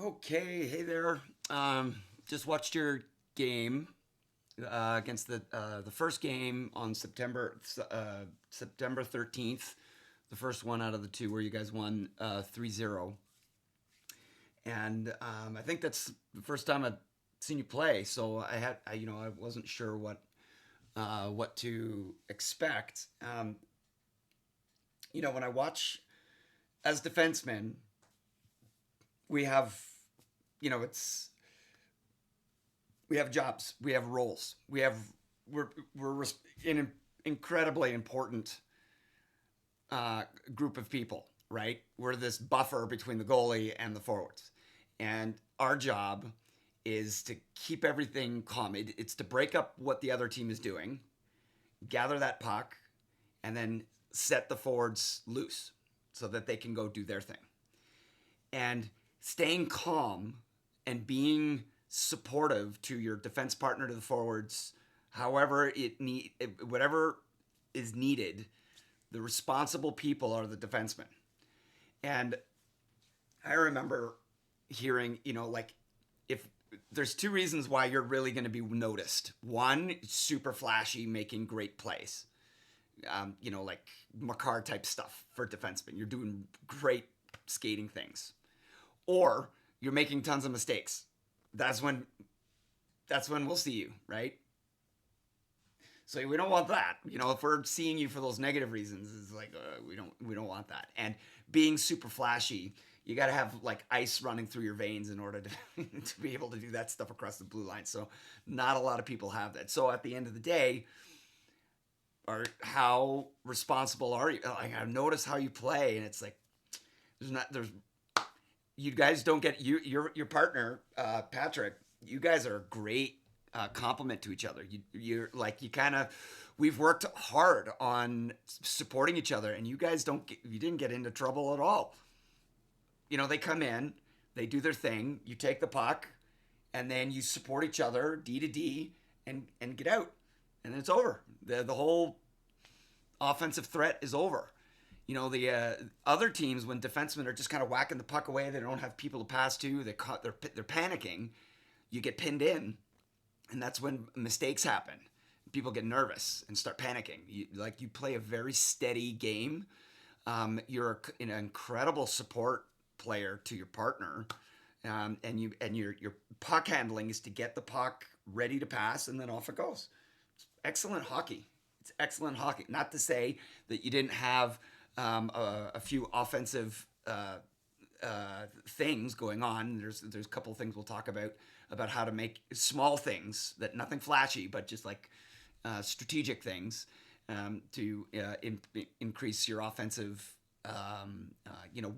Okay, hey there. Just watched your game against the first game on September 13th, the first one out of the two where you guys won 3-0. And I think that's the first time I've seen you play, so I wasn't sure what to expect. When I watch as defensemen, we have, it's we have jobs, we have roles, we're in an incredibly important group of people, right? We're this buffer between the goalie and the forwards, and our job is to keep everything calm. It's to break up what the other team is doing, gather that puck, and then set the forwards loose so that they can go do their thing. And staying calm and being supportive to your defense partner, to the forwards, whatever is needed. The responsible people are the defensemen. And I remember hearing, like, if there's two reasons why you're really going to be noticed. One, super flashy, making great plays. Like Makar type stuff for defensemen. You're doing great skating things. Or you're making tons of mistakes. That's when we'll see you, right? So we don't want that. If we're seeing you for those negative reasons, it's like we don't want that. And being super flashy, you got to have like ice running through your veins in order to to be able to do that stuff across the blue line. So not a lot of people have that. So at the end of the day, how responsible are you? Like, I've noticed how you play, and it's like there's you guys don't get your partner Patrick. You guys are a great compliment to each other. We've worked hard on supporting each other, and you guys you didn't get into trouble at all. They come in, they do their thing, you take the puck, and then you support each other D to D and get out, and then it's over. The whole offensive threat is over. The other teams, when defensemen are just kind of whacking the puck away, they don't have people to pass to, they're panicking. You get pinned in, and that's when mistakes happen. People get nervous and start panicking. You play a very steady game. You're an incredible support player to your partner, and your puck handling is to get the puck ready to pass, and then off it goes. It's excellent hockey. It's excellent hockey. Not to say that you didn't have a few offensive things going on. There's a couple of things we'll talk about how to make small things, that nothing flashy, but just like strategic things to increase your offensive.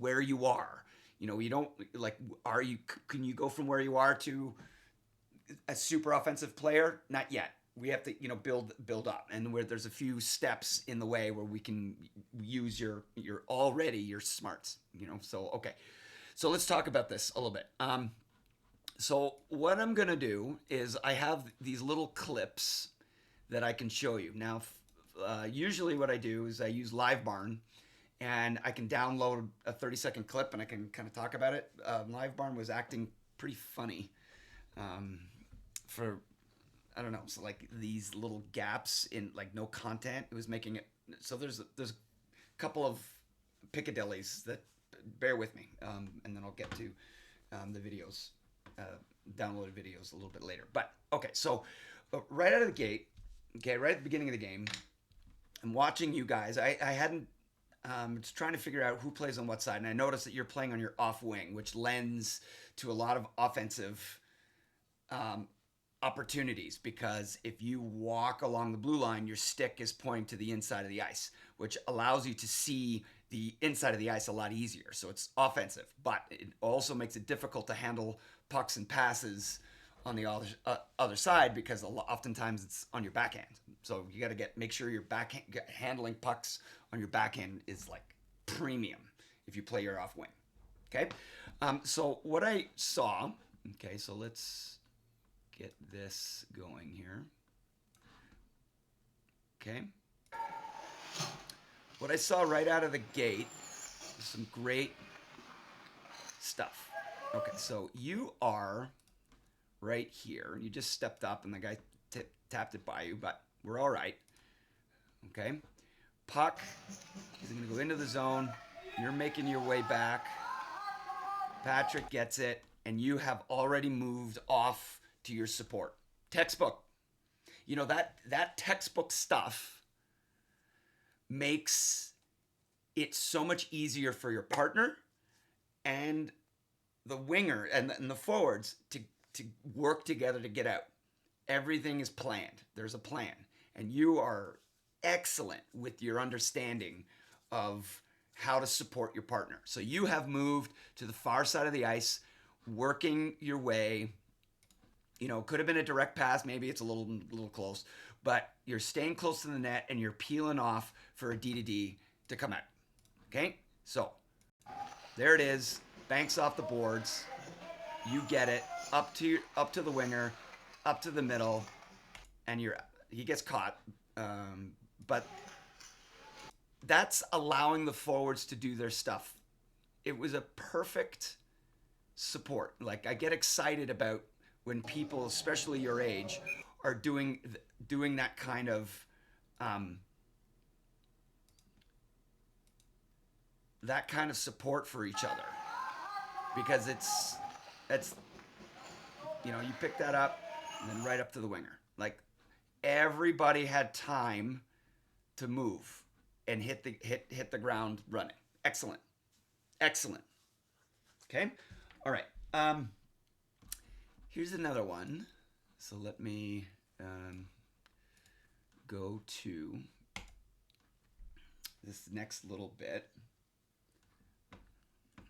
Where you are. You don't like. Can you go from where you are to a super offensive player? Not yet. We have to build up, and where there's a few steps in the way where we can use your smarts. So okay. So let's talk about this a little bit. So what I'm gonna do is I have these little clips that I can show you. Now, usually what I do is I use LiveBarn, and I can download a 30-second clip and I can kind of talk about it. LiveBarn was acting pretty funny for, I don't know, so like these little gaps in like no content. It was making it so there's a couple of Piccadillys that bear with me, and then I'll get to the videos, downloaded videos a little bit later. But okay, so right out of the gate, right at the beginning of the game, I'm watching you guys. I hadn't. Just trying to figure out who plays on what side, and I noticed that you're playing on your off wing, which lends to a lot of offensive opportunities, because if you walk along the blue line, your stick is pointing to the inside of the ice, which allows you to see the inside of the ice a lot easier. So it's offensive, but it also makes it difficult to handle pucks and passes on the other side, because oftentimes it's on your backhand. So you got to make sure your backhand handling pucks on your backhand is like premium if you play your off wing. Okay. So what I saw. Okay. So let's get this going here. Okay. What I saw right out of the gate is some great stuff. Okay, so you are right here. You just stepped up and the guy tapped it by you, but we're all right. Okay. Puck is going to go into the zone. You're making your way back. Patrick gets it, and you have already moved off to your support. Textbook. You know, that textbook stuff makes it so much easier for your partner and the winger and the forwards to work together to get out. Everything is planned. There's a plan. And you are excellent with your understanding of how to support your partner. So you have moved to the far side of the ice, working your way. You know, could have been a direct pass. Maybe it's a little close. But you're staying close to the net and you're peeling off for a D to come out. Okay? So there it is. Banks off the boards. You get it up to the winger, up to the middle, and he gets caught. But that's allowing the forwards to do their stuff. It was a perfect support. Like, I get excited about when people, especially your age, are doing that kind of support for each other, because it's you pick that up and then right up to the winger. Like, everybody had time to move and hit the ground running. Excellent. Okay. All right. Here's another one. So let me go to this next little bit.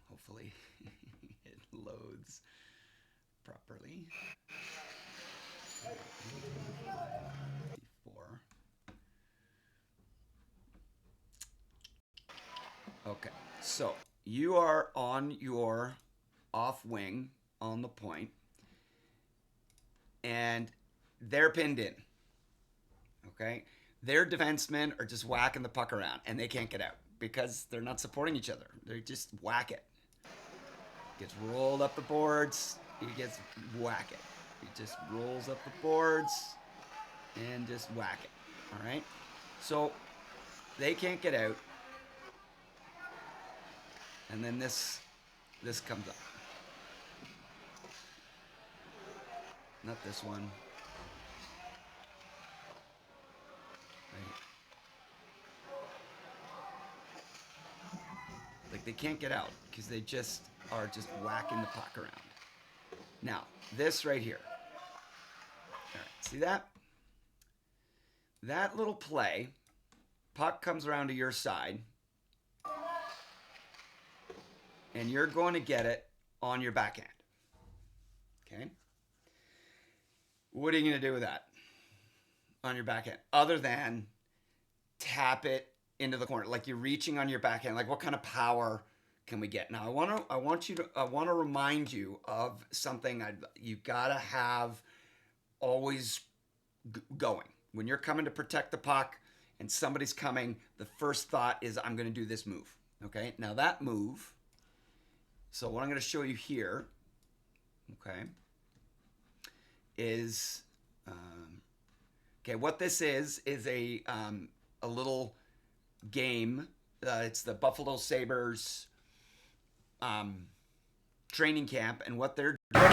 Hopefully it loads properly. 54. Okay, so you are on your off wing on the point, and they're pinned in. Okay, their defensemen are just whacking the puck around, and they can't get out because they're not supporting each other. They just whack it. Gets rolled up the boards. He gets whack it. He just rolls up the boards and just whack it. All right, so they can't get out. And then this comes up. Not this one. Right. Like, they can't get out because they just are just whacking the puck around. Now, this right here. All right, see that? That little play, puck comes around to your side, and you're going to get it on your backhand. Okay? What are you going to do with that on your backhand? Other than tap it into the corner, like you're reaching on your backhand. Like, what kind of power can we get? Now, I want to remind you of something. You gotta have always going when you're coming to protect the puck, and somebody's coming. The first thought is, I'm going to do this move. Okay? Now that move. So what I'm going to show you here, okay, is, okay, what this is a little game. It's the Buffalo Sabres training camp, and what they're doing,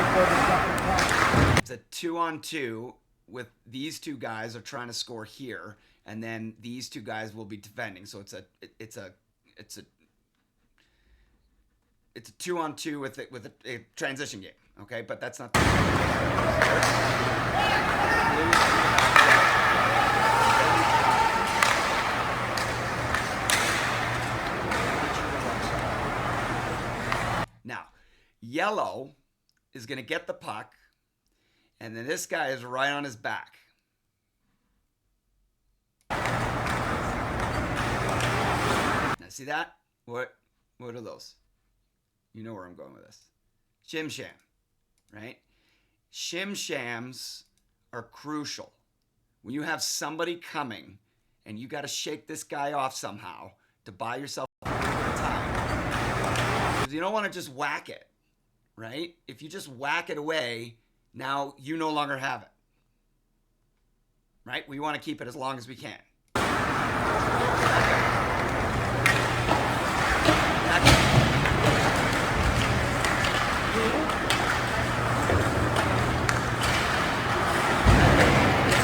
it's a 2-on-2 with these two guys are trying to score here, and then these two guys will be defending. So it's a 2-on-2 with a transition game, okay? But that's not. Now, yellow is going to get the puck, and then this guy is right on his back. Now, see that? What are those? You know where I'm going with this. Shim sham, right? Shim shams are crucial. When you have somebody coming and you got to shake this guy off somehow to buy yourself a little bit of time. Because you don't want to just whack it, right? If you just whack it away, now you no longer have it, right? We want to keep it as long as we can.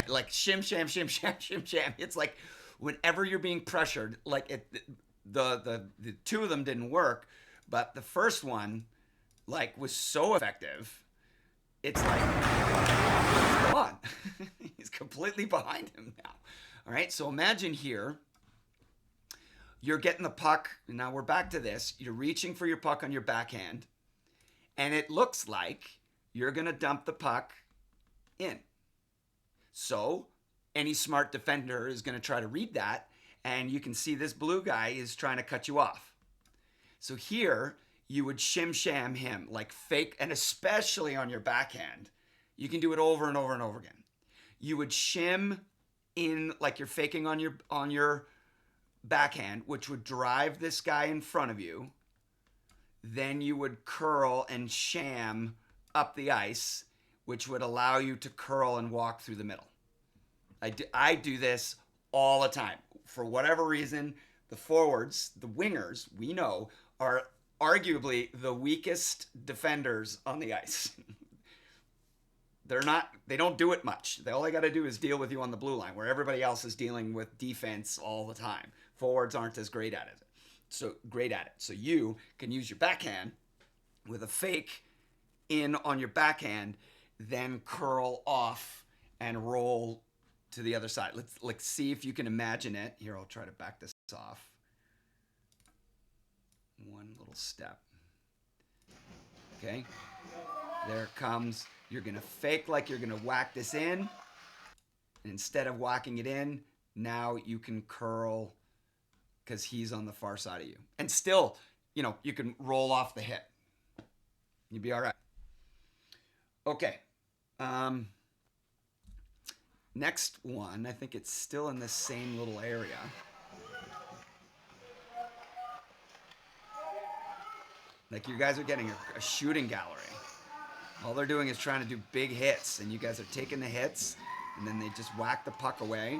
Like shim sham shim sham shim sham. It's like whenever you're being pressured, like the two of them didn't work, but the first one like was so effective. It's like he's gone. He's completely behind him now. All right, so imagine here. You're getting the puck. Now we're back to this. You're reaching for your puck on your backhand, and it looks like you're gonna dump the puck in. So any smart defender is going to try to read that, and you can see this blue guy is trying to cut you off. So here you would shim sham him, like fake, and especially on your backhand. You can do it over and over and over again. You would shim in like you're faking on your backhand, which would drive this guy in front of you. Then you would curl and sham up the ice, which would allow you to curl and walk through the middle. I do this all the time. For whatever reason, the forwards, the wingers, we know, are arguably the weakest defenders on the ice. They don't do it much. All they got to do is deal with you on the blue line, where everybody else is dealing with defense all the time. Forwards aren't as great at it. So you can use your backhand with a fake in on your backhand, then curl off and roll to the other side. Let's see if you can imagine it. Here, I'll try to back this off. One little step. Okay. There it comes. You're going to fake like you're going to whack this in. And instead of whacking it in, now you can curl because he's on the far side of you. And still, you can roll off the hit. You'll be all right. Okay. Next one, I think it's still in the same little area. Like you guys are getting a shooting gallery. All they're doing is trying to do big hits, and you guys are taking the hits, and then they just whack the puck away.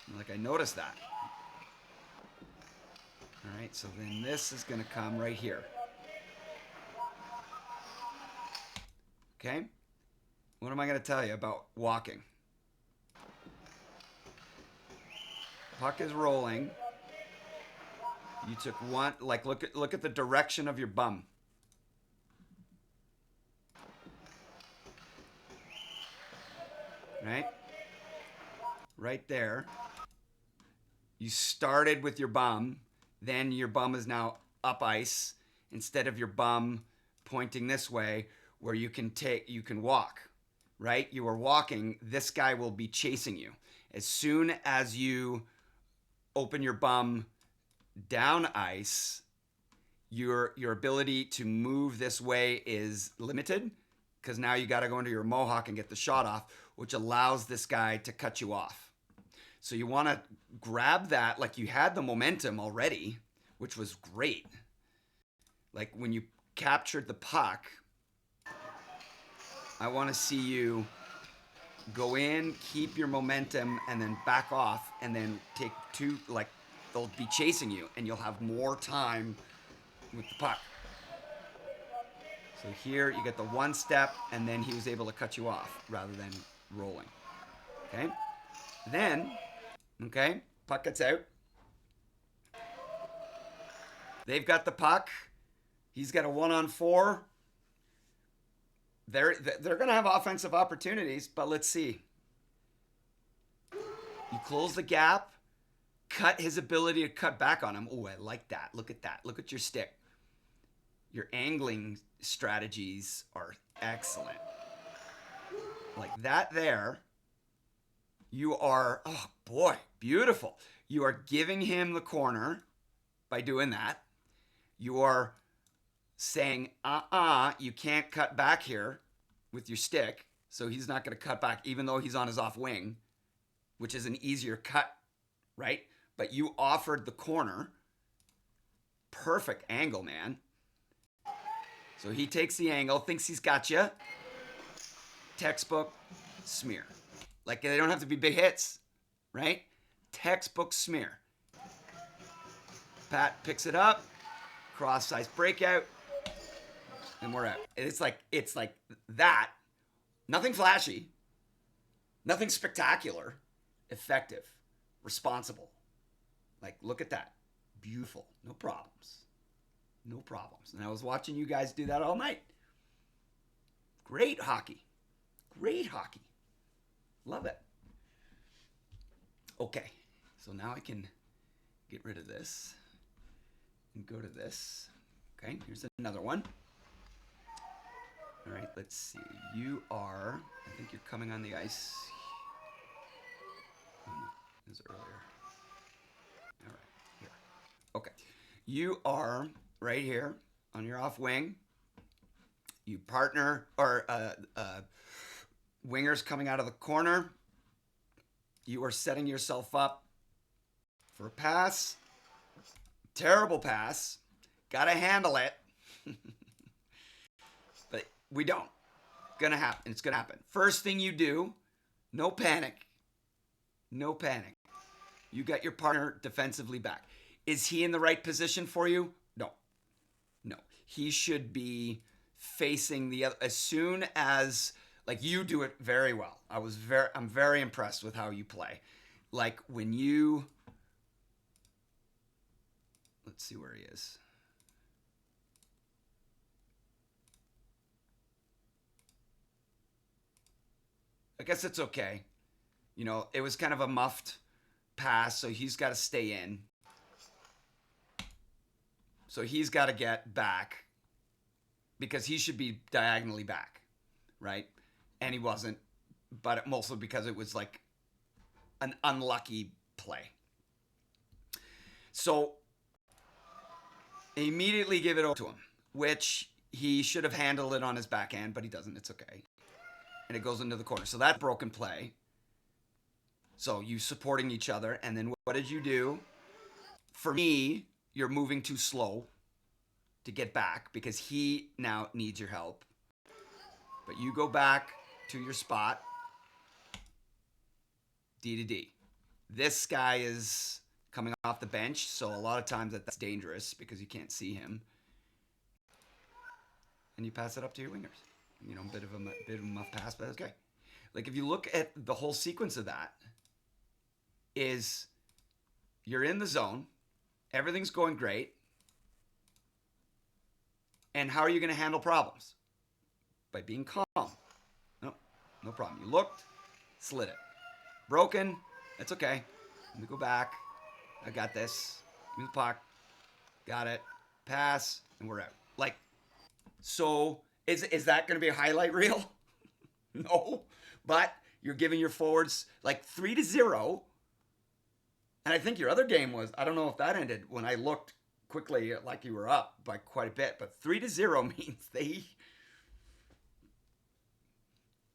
And like I noticed that. All right, so then this is going to come right here. Okay? What am I going to tell you about walking? Puck is rolling. You took one, like look at the direction of your bum. Right? Right there. You started with your bum, then your bum is now up ice instead of your bum pointing this way where you can walk, right? You are walking, this guy will be chasing you. As soon as you open your bum down ice, your ability to move this way is limited because now you got to go into your mohawk and get the shot off, which allows this guy to cut you off. So you want to grab that like you had the momentum already, which was great. Like when you captured the puck, I want to see you go in, keep your momentum, and then back off, and then take two, like they'll be chasing you, and you'll have more time with the puck. So here you get the one step, and then he was able to cut you off rather than rolling. Okay? Then, okay, puck gets out. They've got the puck. He's got a 1-on-4. They're going to have offensive opportunities, but let's see. You close the gap, cut his ability to cut back on him. Oh, I like that. Look at that. Look at your stick. Your angling strategies are excellent. Like that there, you are, oh boy, beautiful. You are giving him the corner by doing that. You are saying, you can't cut back here with your stick. So he's not going to cut back, even though he's on his off wing, which is an easier cut, right? But you offered the corner. Perfect angle, man. So he takes the angle, thinks he's got you. Textbook smear. Like, they don't have to be big hits, right? Textbook smear. Pat picks it up, cross-size breakout, and we're out. It's like that. Nothing flashy, nothing spectacular, effective, responsible. Like, look at that. Beautiful. No problems. No problems. And I was watching you guys do that all night. Great hockey. Great hockey. Love it. Okay. So now I can get rid of this and go to this. Okay. Here's another one. All right. Let's see. You are, I think you're coming on the ice. Oh, no. It was earlier. All right. Here. Okay. You are right here on your off wing. You partner, or wingers coming out of the corner. You are setting yourself up for a pass. Terrible pass. Gotta handle it. But we don't. Gonna happen. It's gonna happen. First thing you do, no panic. No panic. You got your partner defensively back. Is he in the right position for you? No. No. He should be facing the other. As soon as, like, you do it very well. I'm very impressed with how you play. Like, when you, let's see where he is. I guess it's okay. You know, it was kind of a muffed pass, so he's got to stay in. So he's got to get back because he should be diagonally back, right? And he wasn't, but mostly because it was like an unlucky play. So immediately give it over to him, which he should have handled it on his backhand, but he doesn't. It's okay. And it goes into the corner. So that's broken play. So you supporting each other. And then what did you do? For me, you're moving too slow to get back because he now needs your help. But you go back to your spot. D to D. This guy is coming off the bench, so a lot of times that's dangerous because you can't see him. And you pass it up to your wingers. You know, a bit of a muff pass, but that's okay. Like, if you look at the whole sequence of that, is you're in the zone, everything's going great, and how are you going to handle problems? By being calm. No problem. You looked, slid it. Broken, that's okay. Let me go back. I got this. Give me the puck. Got it. Pass, and we're out. Like, so is that going to be a highlight reel? No. But you're giving your forwards like 3-0. And I think your other game was, I don't know if that ended when I looked quickly like you were up by quite a bit, but 3-0 means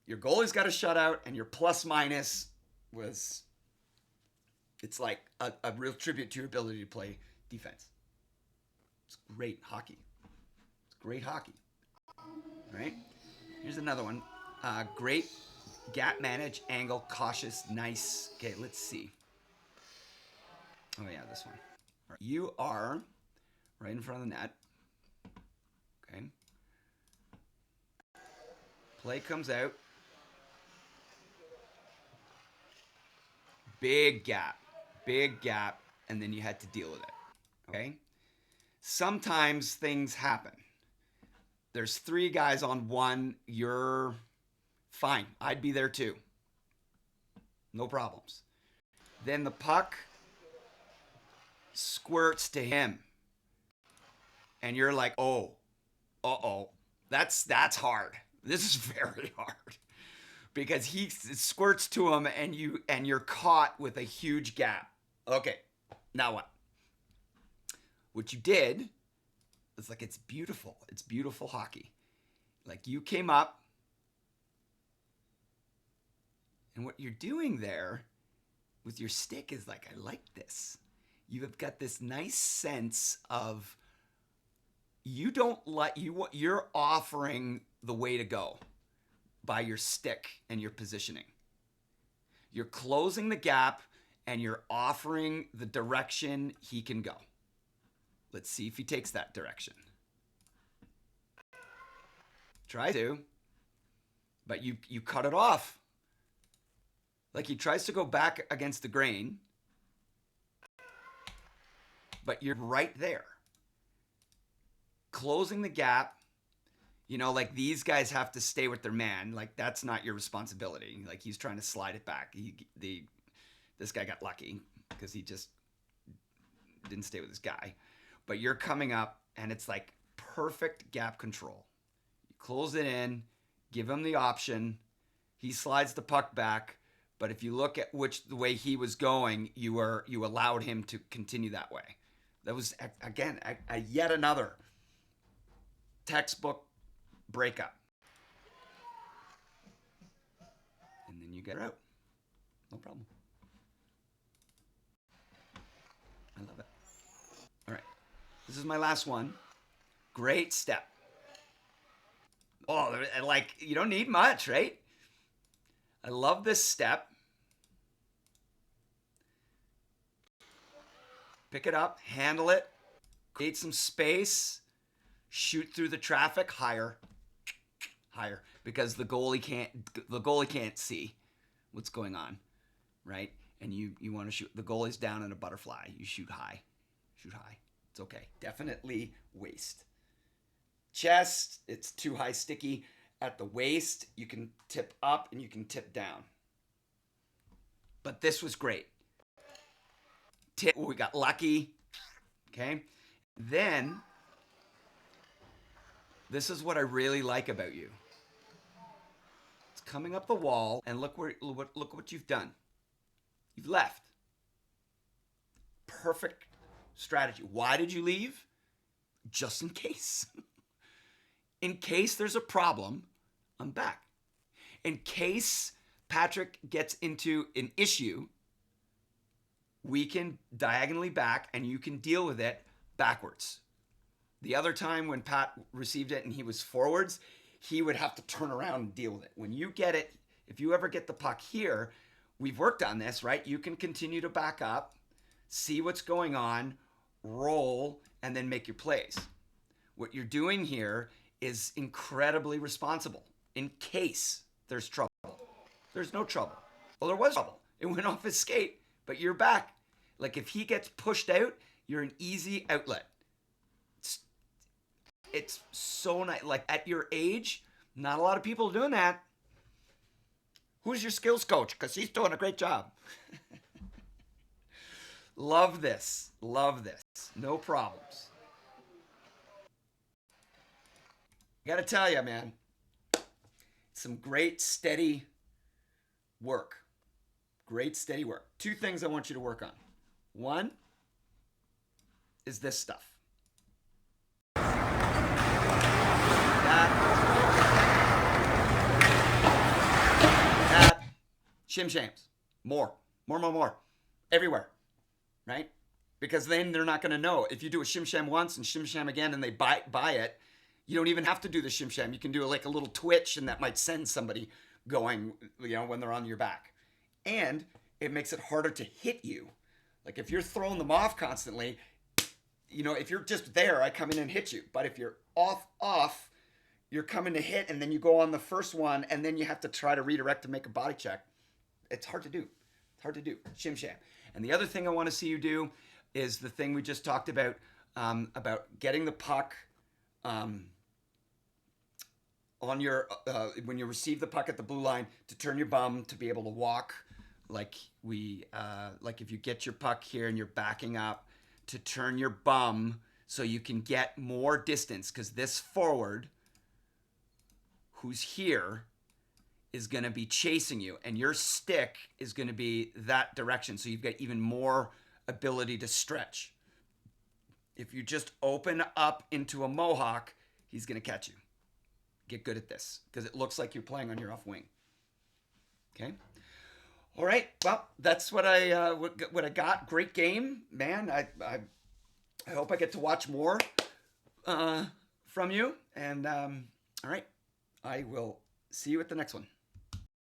your goalie's got a shutout and your plus minus was, it's like a real tribute to your ability to play defense. It's great hockey. It's great hockey. Right? Here's another one. Great gap manage, angle, cautious, nice. Okay, let's see. Oh yeah, this one. Right. You are right in front of the net. Okay. Play comes out. Big gap, and then you had to deal with it. Okay? Sometimes things happen. There's 3 guys on one, you're fine. I'd be there too. No problems. Then the puck squirts to him. And you're like, oh, uh-oh. That's hard. This is very hard. Because he squirts to him and you're caught with a huge gap. Okay, now what? What you did, it's like, it's beautiful. It's beautiful hockey. Like, you came up, and what you're doing there with your stick is like, I like this. You have got this nice sense of you're offering the way to go by your stick and your positioning. You're closing the gap and you're offering the direction he can go. Let's see if he takes that direction. Try to, but you cut it off. Like he tries to go back against the grain, but you're right there. Closing the gap, like these guys have to stay with their man. Like that's not your responsibility. Like he's trying to slide it back. This guy got lucky because he just didn't stay with his guy. But you're coming up and it's like perfect gap control. You close it in, give him the option. He slides the puck back. But if you look at the way he was going, you allowed him to continue that way. That was, again, yet another textbook breakup. And then you get her out. No problem. I love it. All right. This is my last one. Great step. Oh, like, you don't need much, right? I love this step. Pick it up, handle it, create some space, shoot through the traffic, higher, because the goalie can't see what's going on, right? And you want to shoot. The goalie's down in a butterfly. You shoot high. It's okay. Definitely waist. Chest, it's too high, sticky. At the waist, you can tip up and you can tip down. But this was great. We got lucky. Okay. Then, this is what I really like about you. It's coming up the wall, and look what you've done. You've left. Perfect strategy. Why did you leave? Just in case. In case there's a problem, I'm back. In case Patrick gets into an issue, we can diagonally back and you can deal with it backwards. The other time when Pat received it and he was forwards, he would have to turn around and deal with it. When you get it, if you ever get the puck here, we've worked on this, right? You can continue to back up, see what's going on, roll, and then make your plays. What you're doing here is incredibly responsible in case there's trouble. There's no trouble. Well, there was trouble. It went off his skate, but you're back. Like if he gets pushed out, you're an easy outlet. It's so nice. Like at your age, not a lot of people are doing that. Who's your skills coach? Because he's doing a great job. Love this. No problems. I got to tell you, man, some great steady work. Two things I want you to work on. One is this stuff. That. Shim shams. More. Everywhere. Right? Because then they're not going to know. If you do a shim sham once and shim sham again and they buy it, you don't even have to do the shim sham. You can do like a little twitch and that might send somebody going, when they're on your back. And it makes it harder to hit you. Like if you're throwing them off constantly, if you're just there, I come in and hit you. But if you're off, you're coming to hit and then you go on the first one and then you have to try to redirect to make a body check. It's hard to do. Shim sham. And the other thing I want to see you do is the thing we just talked about getting the puck on your when you receive the puck at the blue line to turn your bum to be able to walk like if you get your puck here and you're backing up to turn your bum so you can get more distance because this forward who's here is going to be chasing you and your stick is going to be that direction so you've got even more ability to stretch. If you just open up into a mohawk, he's going to catch you. Get good at this because it looks like you're playing on your off wing. Okay. All right. Well, that's what I got. Great game, man. I hope I get to watch more. from you. And all right, I will see you at the next one.